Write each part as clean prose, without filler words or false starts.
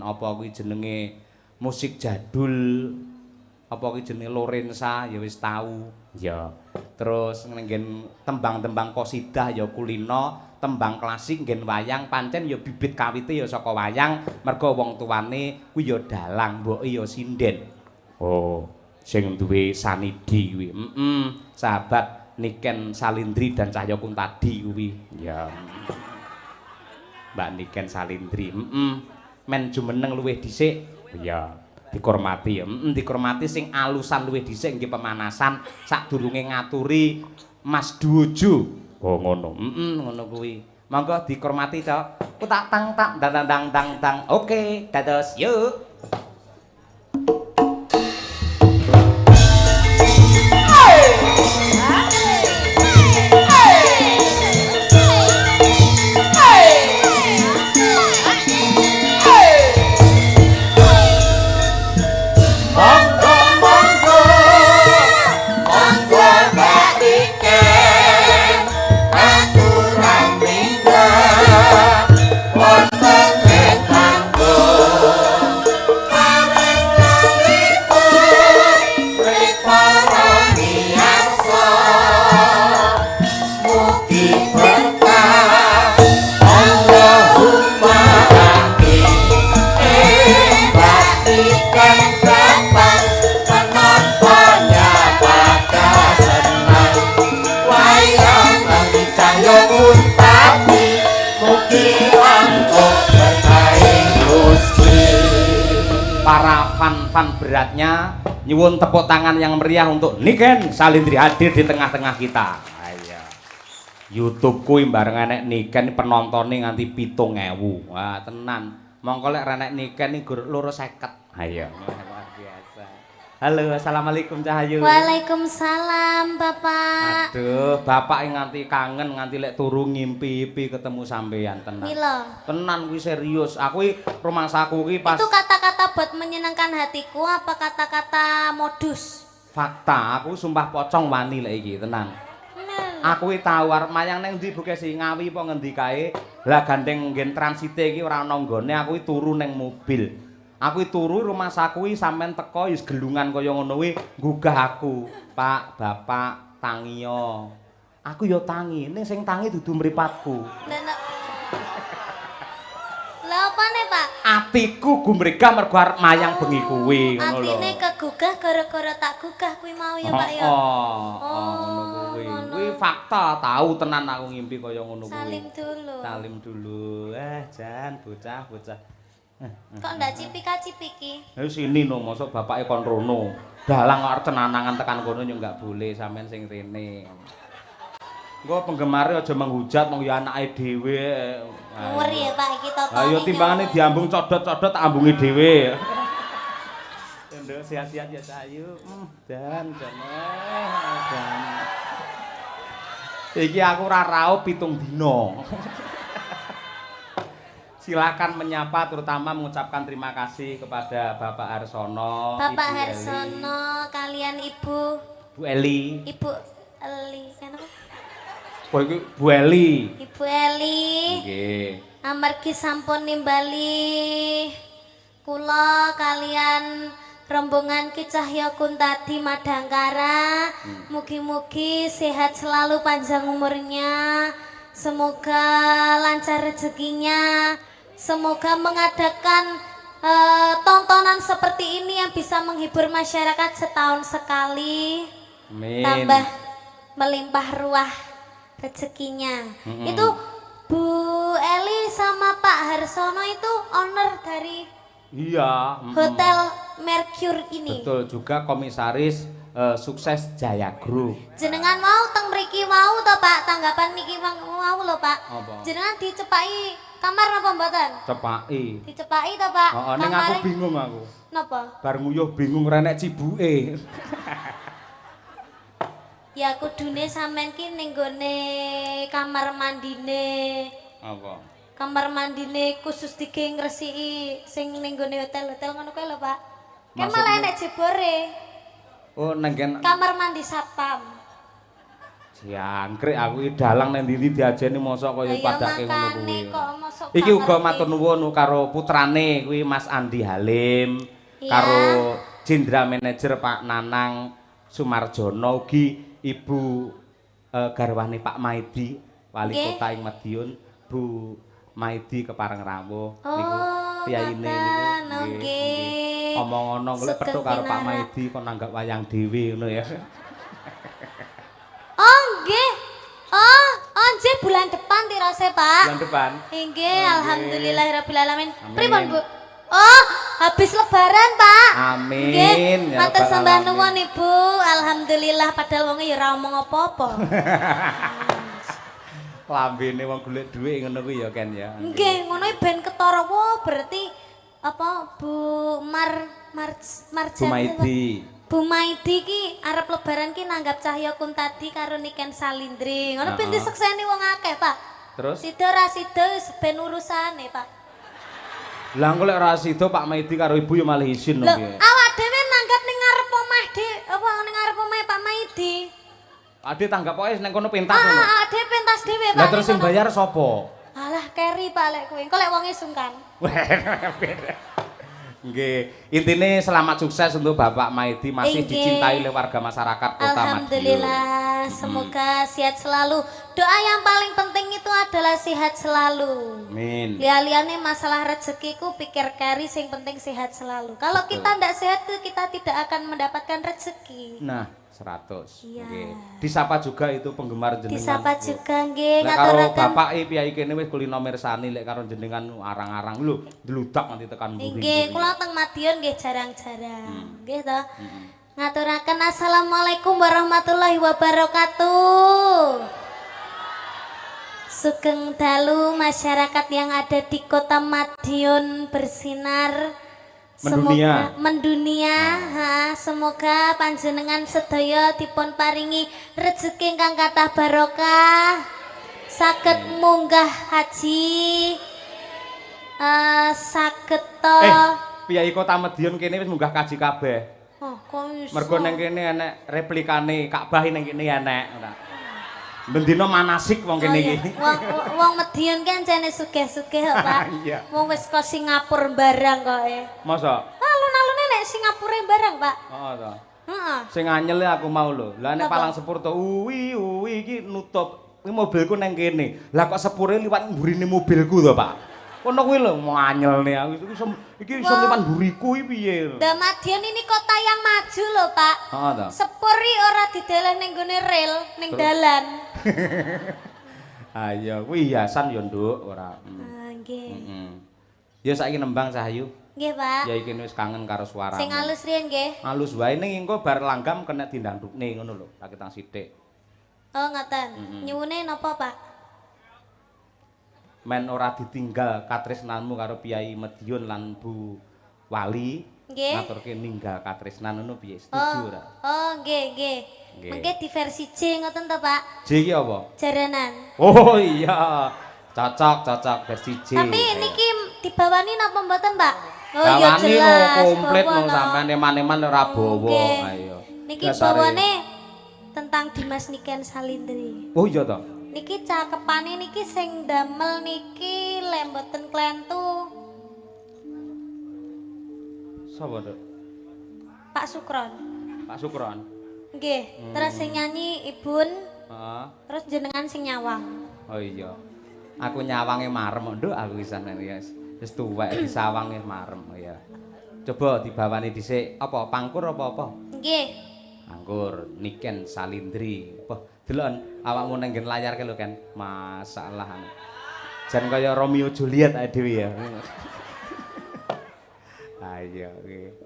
apa kuwi jenenge musik jadul apa kuwi jenenge Lorenza ya wis tau ya terus nggen tembang-tembang qasidah ya kulino tembang klasik nggen wayang pancen ya bibit kawite ya saka wayang merga wong tuane kuwi ya dalang mboke ya sinden oh sing duwe sanidi kuwi sahabat Niken Salindri dan Cahya Kuntadi kuwi ya Mbak Niken Salindri men jumeneng luwih dhisik ya dikurmati ya dikurmati sing alusan luwih dhisik nggih pemanasan sadurunge ngaturi Mas Duojo oh ngono ngono kuwi monggo dikurmati to tak tang tak dang dang dang dang oke dados yuk para fan-fan beratnya nyuwun tepuk tangan yang meriah untuk Niken Salindri hadir di tengah-tengah kita. Iya. YouTube kuwi bareng enek Niken penontonnya nganti 7.000. Wah, tenan. Mongko lek renek Niken iki gur 250. Ayo, luar biasa. Halo, assalamualaikum Cahayu. Waalaikumsalam Bapak. Aduh, Bapak nganti kangen nganti lek turu ngimpi-impi ketemu sampean tenan. Mila. Tenan kuwi serius. Aku rumah saku kuwi pas Itu kata-kata buat menyenangkan hatiku apa kata-kata modus? fakta, aku sumpah pocong wani lek iki tenan. Aku iki tau arep mayang ning ndi buke sing Ngawi apa ngendi kae. Lah gandeng nggen transite iki ora ana nggone, aku turu ning mobil. Aku turu rumah saku sampean teko wis gelungan kaya ngono kuwi nggugah aku. Pak, Bapak, tangiyo. Aku ya tangi, ning sing tangi dudu mripatku. Lah opane, Pak? Atiku gumregah mergo arep mayang bengi kuwi ngono lho. Atine kegugah gara-gara tak gugah kuwi mau ya, Pak ya. Ngono kuwi. Kuwi fakta, tahu tenan aku ngimpi kaya ngono kuwi. Salim dulu. Salim dulu. Jan bocah-bocah. Kok ndak cipika-cipiki? Sini no, mosok bapake kon rono. Dalang kok arep cenanangan tekan kono yo enggak boleh sampean sing rene. Engko penggemare aja menghujat mong ya anake dhewe. Ngeri ya Pak iki totone. Ayo timbangane diambung codot-codot tak ambungi dhewe. Nduk sehat-sehat ya Cahayu. Dan iki aku ora raup 7 dina. Silakan menyapa terutama mengucapkan terima kasih kepada Bapak Harsono, Bapak Ibu Harsono Eli. kalian Ibu Bu Eli. Ibu Eli kenapa? Oh, iki Bu Eli. Ibu Eli. Nggih. Amargi sampun nimbali kula kalian rombongan Ki Cahya Kuntadi Madangkara. Mugi-mugi sehat selalu panjang umurnya. Semoga lancar rezekinya. Semoga mengadakan tontonan seperti ini yang bisa menghibur masyarakat setahun sekali. Amin. Tambah melimpah ruah rezekinya. Itu Bu Eli sama Pak Harsono itu owner dari Hotel Mercure ini. Betul juga komisaris sukses Jaya Group. Jenengan mau teng mriki mau to Pak, tanggapan niki mau lho Pak. Apa? Jenengan dicepaki kamar napa mboten? Cepaki. Dicepaki to Pak. Heeh, ning aku bingung aku. Napa? Bar nguyuh bingung renek cibuke. Ya kudune sampean ki ning gone kamar mandine. Apa? Kamar mandine khusus dige ngresiki sing ning gone hotel-hotel ngono kae lho Pak. Kan malah enek jebore. Oh, nenggen Kamar mandi satpam. Jangkrik aku iki dalang nang ndi diajeni mosok kaya padake ngono kuwi. Iki uga matur nuwun karo putrane kuwi Mas Andi Halim karo Jenderal Manajer Pak Nanang Sumarjono ugi Ibu garwane Pak Maidi Wali Kota ing Madiun Bu Maidi kepareng rawuh niku piyaine niku nggih. Omong ana golek petuk karo Pak Maidi kon nanggap wayang dhewe ngono ya. Oh nggih. Oh, nggih bulan depan tirose, Pak. Bulan depan. Nggih, alhamdulillahirabbil alamin. Pripun, Bu? Oh, habis lebaran, Pak. Amin. Nggih, matur sembah nuwun Ibu. Alhamdulillah padahal wonge ya ora omong apa-apa. Lambene wong golek dhuwit ngono kuwi ya Ken ya. Nggih, ngono ben ketara. Wo, berarti apa Bu Marjan Bu Maidi ki arep lebaran ki nanggap Cahya Kuntadi karo Niken Salindri. Ngono ben disekseni wong akeh, Pak. Terus? Sida ra sida wis ben urusane, Pak. Lah engko lek ra sida Pak Maidi karo Ibu ya malah izin lho. piye. Awak dhewe nanggap ning ngarep omah apa ning ngarep omah Pak Maidi. Ade tanggap pokoke ning kono pentas ngono. Ade pentas dhewe, Pak. Lah terus sing bayar sapa? Alah keri Pak lek kowe. Engko lek wonge sungkan. Nggih, intine selamat sukses untuk Bapak Maidi masih dicintai oleh warga masyarakat Kota Madiun. Alhamdulillah, semoga sehat selalu. Doa yang paling penting itu adalah sehat selalu. Amin. Liane masalah rezekiku pikir kari sing penting sehat selalu. Kalau kita ndak sehat tuh kita tidak akan mendapatkan rezeki. Nah, 100. Iya. Nggih. Disapa juga itu penggemar jenengan. Disapa juga nggih ngaturaken. Karo bapak piyai kene wis kulino mirsani lek karo jenengan arang-arang lho, dludak nanti tekan mburi. Nggih, kula teng Madiun nggih jarang-jarang. Nggih to. Ngaturaken assalamualaikum warahmatullahi wabarakatuh. Sugeng dalu masyarakat yang ada di Kota Madiun bersinar. Mendunia. Mendunia, semoga panjenengan sedaya dipun paringi rezeki ingkang kathah barokah, saged munggah haji, saged to. Piyai Kota Madiun kene wis munggah kaji kabeh. Oh, kok iso? Mergo ning kene enek replikane Ka'bah ning kene enek. Bendina manasik wong kene iki. Wong Madiun kan jane sugih-sugih kok, Pak. Iya. Wong wis kok Singapura barang kok e. Masa? Alun-alune nek Singapura barang, Pak. Heeh to. Heeh. Sing anyel aku mau lho. Lah nek Palang Sepur to uwi iki nutup. Iki mobilku ning kene. Lah kok sepure liwat mburine mobilku to, Pak. Kono kuwi lho anyelne aku iki iso liwat mburiku iki piye. Da Madiun ini kota yang maju lho, Pak. Heeh to. Sepuri ora dideleh ning gone rel, ning dalan. Ayo, kuwi hiasan ya, Nduk, ora. Nggih. Ya saiki nembang Cahayu. Nggih, Pak. Ya iki wis kangen karo suaramu. Sing alus riyen nggih. Alus wae ning engko bar langgam kena dindangdukne ngono lho, tak ketang sithik. Oh, ngoten. Nyuwune napa, Pak? Men ora ditinggal katresnanmu karo Piyai Madiun lan Bu Wali. Nggih. Ngaturke ninggal katresnan ngono piye? Setuju ora? Oh, nggih, nggih. Mengke di versi J ngoten to, Pak? J iki apa? Jaranan. Oh iya. Cocok versi J. Tapi niki dibawani napa mboten, Pak? Oh iya jelas. Bawani komplit no sampean eman-eman ora bawa. Ayo. Niki bawane tentang Dimas Niken Salindri. Oh iya to. Niki cakepane niki sing damel niki lek mboten klentu. Sapa, Dok? Pak Sukron. Pak Sukron. Nggih, terus sing nyanyi Ibun. Heeh. Terus jenengan sing nyawang. Oh iya. Aku nyawange marem, Nduk, aku wisan ya. Wis tuwek disawange marem ya. Coba dibawani dhisik apa pangkur apa? Nggih. Anggur Niken Salindri. Wah, delok awakmu nang nggen layar ke lho kan. Masalah. Jan kaya Romeo Juliet ae dhewe ya. Ayo nggih.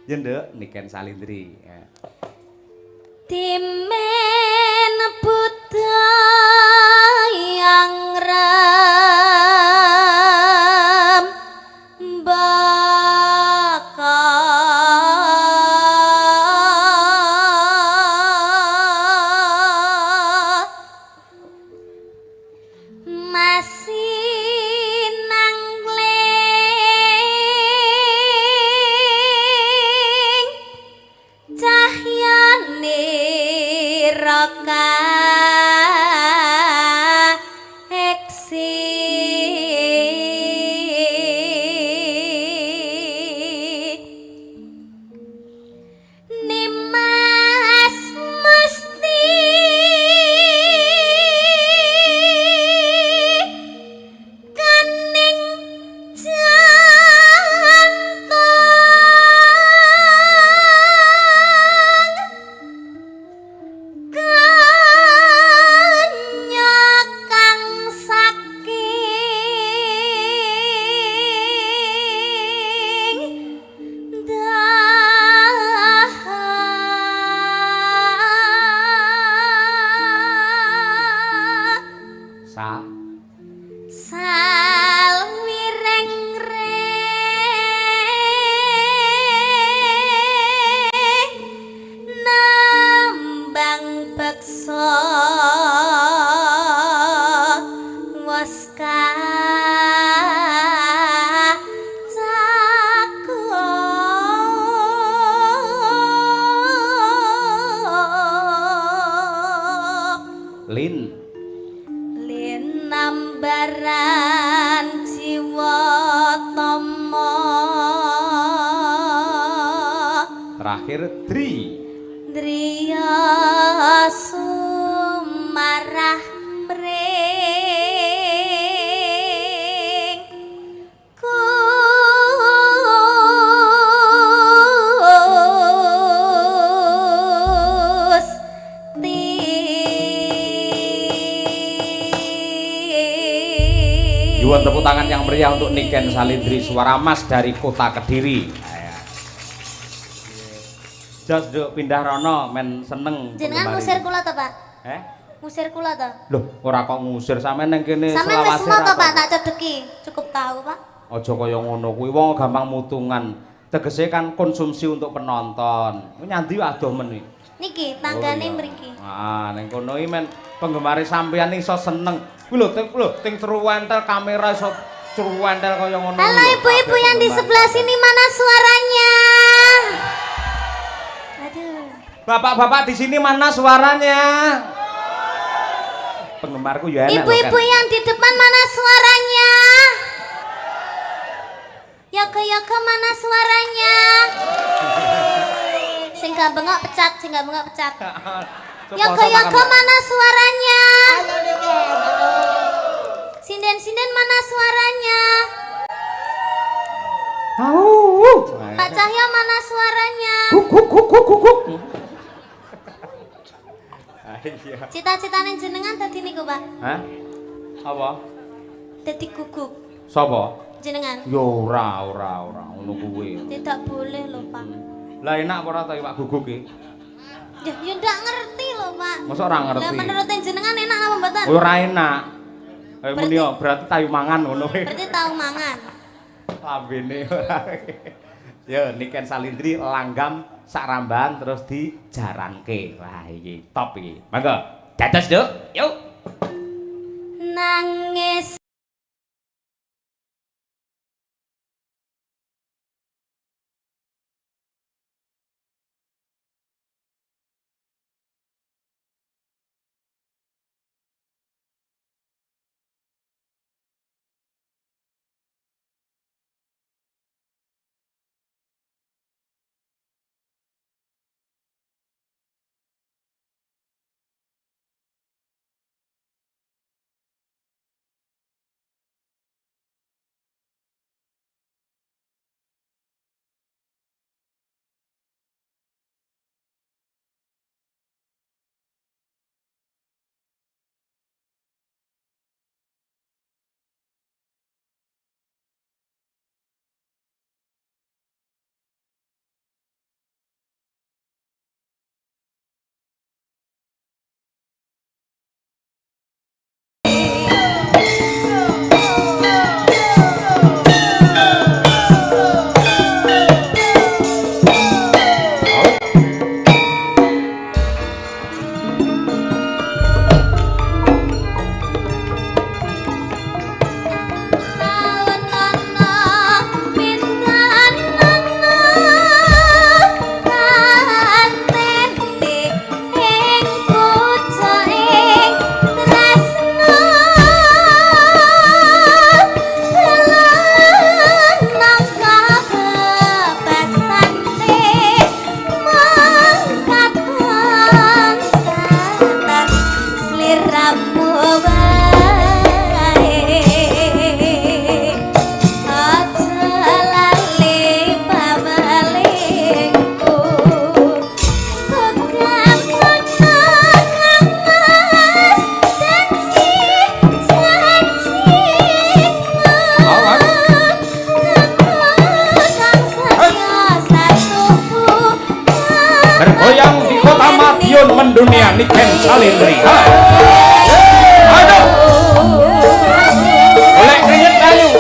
Ya Nduk, Niken Salindri. Ya. Timen buta yang ram masih nangling cahyane rokan terakhir Dri. Driya sumarah mring Gusti. Yuwun tepuk tangan yang meriah untuk Niken Salindri suara emas dari kota Kediri. Jos nduk pindah rono men seneng. Jenengan ngusir kula to, Pak? Ngusir kula to? Loh, ora kok ngusir sampean ning kene selawase. Sampeyan wis semua to, Pak, tak cedeki. Cukup tahu, Pak. Aja kaya ngono kuwi wong gampang mutungan. Tegese kan konsumsi untuk penonton. Nyandi adoh men iki. Niki tanggane mriki. Ah, ning kono iki men penggemar sampean iso seneng. Kuwi lho, ting truwentel kamera iso truwentel kaya ngono. Halo ibu-ibu yang di sebelah sini, mana suaranya? Aduh. Bapak-bapak di sini mana suaranya? Penggemarku ya enak. Ibu-ibu yang di depan mana suaranya? Yoga-yoga mana suaranya? Sing gak bengok pecat, sing gak bengok pecat. Yoga-yoga mana suaranya? Sinden-sinden mana suaranya? Pak Cahyo mana suaranya? Cita-citane jenengan dadi niku, Pak? Hah? Apa? Dadi guguk. Sapa? Jenengan. Yo ora ngono kuwi. Tidak boleh lho, Pak. Lah enak apa ora ta Pak guguk iki? Ya ndak ngerti lho, Pak. Masa ora ngerti? Lah menurut jenengan enak apa mboten? Ora enak. Muni yo berarti tayu mangan ngono kuwi. Berarti tahu mangan. Lambene. Yo Niken Salindri langgam sak ramban terus dijaranke. Wah iki top iki. Monggo. Dados, Nduk. Yuk. Nangis mendunia Niken Salindri. Aduh, oleh keringet kayu.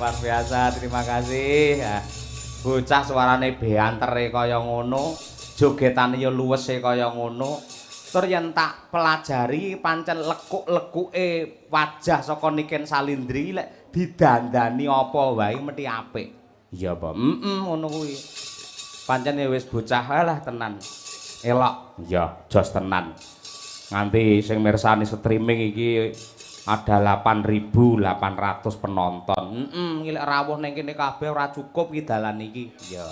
luar biasa, terima kasih ya. Bocah suarane beantere kaya ngono, jogetane ya luwese kaya ngono. Tur yen tak pelajari pancen lekuk-lekuke wajah saka Niken Salindri lek didandani apa wae mesti apik. Iya apa? Ngono kuwi. Pancen wis bocah lah tenan. Elok. Iya, jos tenan. Nganti sing mirsani streaming iki ada 8.800 penonton. Iki lek rawuh ning kene kabeh ora cukup iki dalan iki. Ya.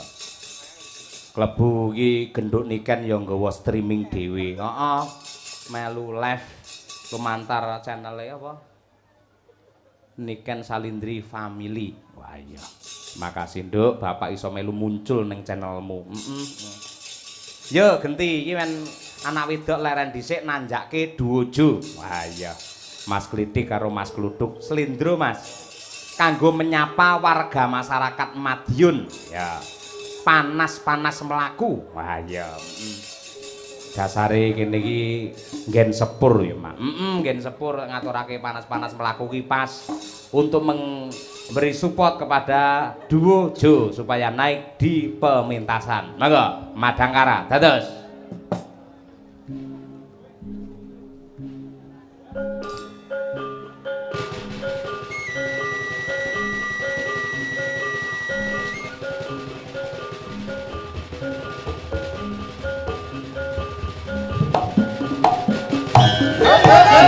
Klebu iki genduk Niken ya nggawa streaming dhewe. Heeh. Melu live lumantar channel apa? Niken Salindri Family. Wah iya. Makasih Nduk, Bapak iso melu muncul ning channelmu. Yo genti iki men anak wedok leren dhisik nanjake duojo. Wah iya. Mas Klitik karo Mas Kluduk Slindro Mas. Kanggo menyapa warga masyarakat Madiun. Ya. Panas-panas melaku. Wah iya. Dasare kene iki nggen sepur ya, Mak. Nggen sepur ngaturake panas-panas melaku ki pas untuk memberi support kepada duo Jo supaya naik di pementasan. Monggo, Madangkara. Dados.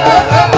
Hey!